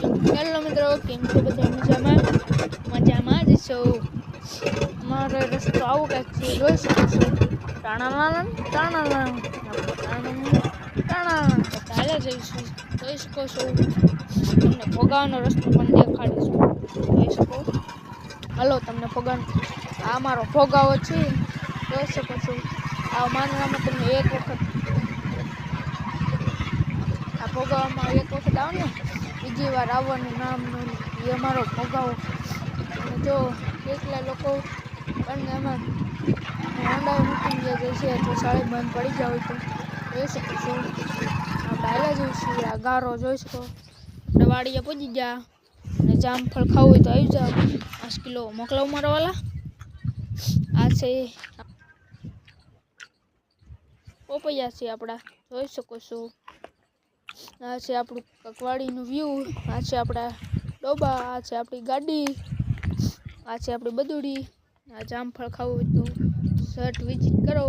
Hello મિત્રો, કેમ છો બધા? મજામાં જ છો? મારો રસ્તો આવો કંઈક છે, જોઈ શકો છો. ચાલે જઈશું, જોઈ શકો છો. તમને ભોગાવાનો રસ્તો પણ દેખાડીશું, જોઈ શકો. હલો, તમને ભોગાનો આ મારો ભોગાવો છે, જોઈ શકો છો. આ માંડવામાં તમને એક વખત આ ભોગાવામાં એક વખત આવો ને, બીજી વાર આવવાનું નામ ન લે. એ અમારો ભોગાવો. અને જો કેટલા લોકો પણ એમાં હોન્ડા મૂકીને ગયા જશે, અથવા સાડી બંધ પડી ગયા હોય તો જોઈ શકો છો. આપણે હાલ્યા જઈશું. આ ગારો જોઈ શકો. આપણે વાડીએ પહોંચી ગયા અને જામફળ ખાવું હોય તો આવી જાવ. 5 કિલો મોકલાવ મારા વાલા. આ છે પોપૈયા છે આપણા, જોઈ શકો છો. આ છે આપણું કકવાડીનું વ્યૂ. આ છે આપણા ડોબા. આ છે આપણી ગાડી. આ છે આપણી બદુડી. આ જામફળ ખાવું હોય તો શર્ટ વિઝિટ કરો.